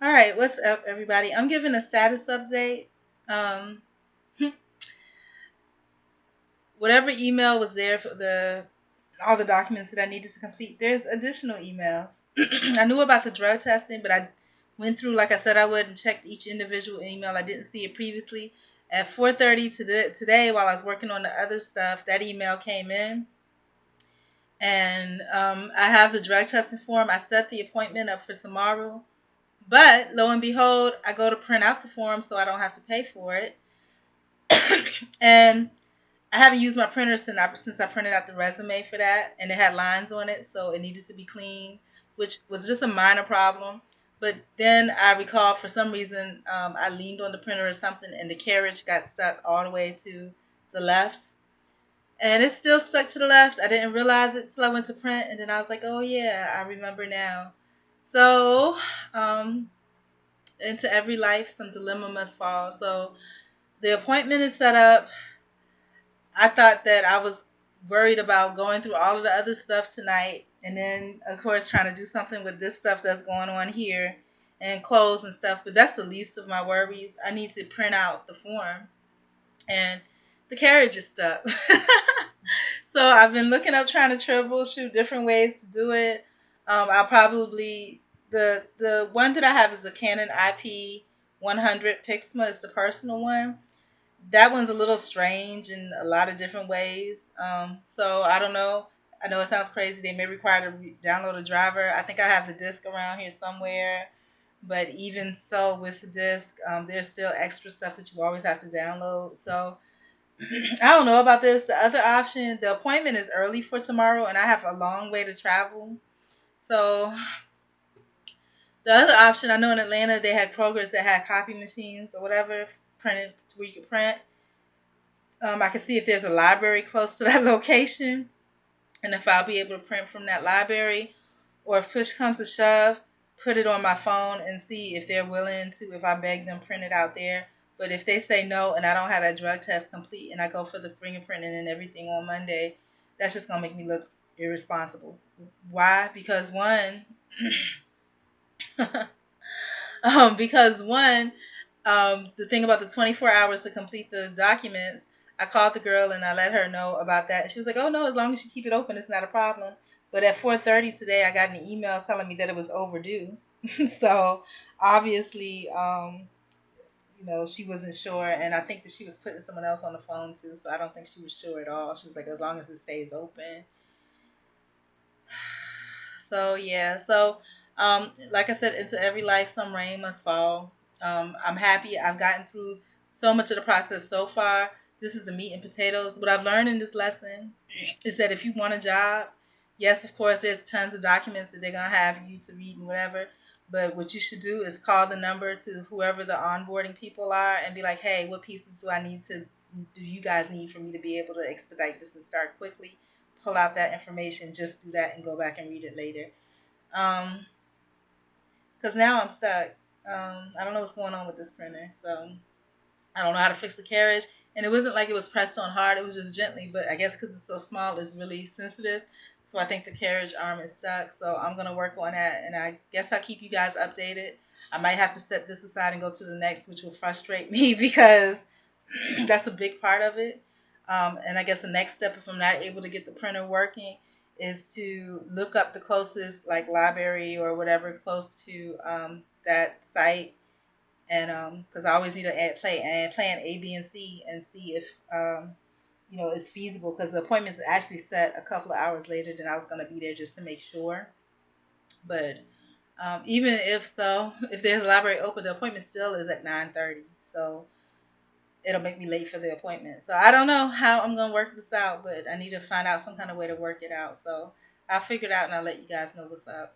All right, what's up, everybody? I'm giving a status update. Um, Whatever email was there for the all the documents that I needed to complete, there's additional emails. I knew about the drug testing, but I went through, like I said, I would and checked each individual email. I didn't see it previously. At 4:30 today, while I was working on the other stuff, that email came in, and I have the drug testing form. I set the appointment up for tomorrow. But lo and behold, I go to print out the form so I don't have to pay for it. And I haven't used my printer since I printed out the resume for that, and it had lines on it, so it needed to be cleaned, which was just a minor problem. But then I recall for some reason I leaned on the printer or something, and the carriage got stuck all the way to the left, and it's still stuck to the left. I didn't realize it till I went to print, and then I was like, oh yeah, I remember now. So into every life, some dilemma must fall. So the appointment is set up. I thought that I was worried about going through all of the other stuff tonight, and then, of course, trying to do something with this stuff that's going on here and clothes and stuff. But that's the least of my worries. I need to print out the form, and the carriage is stuck. So I've been looking up, trying to troubleshoot different ways to do it. I'll probably the one that I have is a Canon IP 100 Pixma. It's the personal one. That one's a little strange in a lot of different ways. So I don't know. I know it sounds crazy. They may require to download a driver. I think I have the disc around here somewhere. But even so, with the disc, there's still extra stuff that you always have to download. So I don't know about this. The other option, the appointment is early for tomorrow, and I have a long way to travel. So the other option, I know in Atlanta they had programs that had copy machines or whatever, printed where you could print. I can see if there's a library close to that location, and if I'll be able to print from that library, or if push comes to shove, put it on my phone and see if they're willing to, if I beg them, print it out there. But if they say no and I don't have that drug test complete and I go for the fingerprinting and everything on Monday, that's just going to make me look irresponsible. Why? Because the thing about the 24 hours to complete the documents, I called the girl and I let her know about that. She was like, "Oh no, as long as you keep it open, it's not a problem." But at 4:30 today, I got an email telling me that it was overdue. So obviously, she wasn't sure, and I think that she was putting someone else on the phone too. So I don't think she was sure at all. She was like, "As long as it stays open." So yeah, like I said, into every life some rain must fall. I'm happy I've gotten through so much of the process so far. This is the meat and potatoes. What I've learned in this lesson is that if you want a job, yes, of course, there's tons of documents that they're gonna have you to read and whatever. But what you should do is call the number to whoever the onboarding people are and be like, "Hey, what pieces do you guys need for me to be able to expedite this and start quickly?" Pull out that information, just do that, and go back and read it later. Because now I'm stuck. I don't know what's going on with this printer, so I don't know how to fix the carriage. And it wasn't like it was pressed on hard; it was just gently. But I guess because it's so small, it's really sensitive. So I think the carriage arm is stuck. So I'm gonna work on that, and I guess I'll keep you guys updated. I might have to set this aside and go to the next, which will frustrate me because that's a big part of it. And I guess the next step, if I'm not able to get the printer working, is to look up the closest like library or whatever close to that site, and because I always need to plan A, B, and C and see if it's feasible. Because the appointment's actually set a couple of hours later than I was going to be there just to make sure. But even if so, if there's a library open, the appointment still is at 9:30. So it'll make me late for the appointment. So I don't know how I'm gonna work this out, but I need to find out some kind of way to work it out. So I'll figure it out and I'll let you guys know what's up.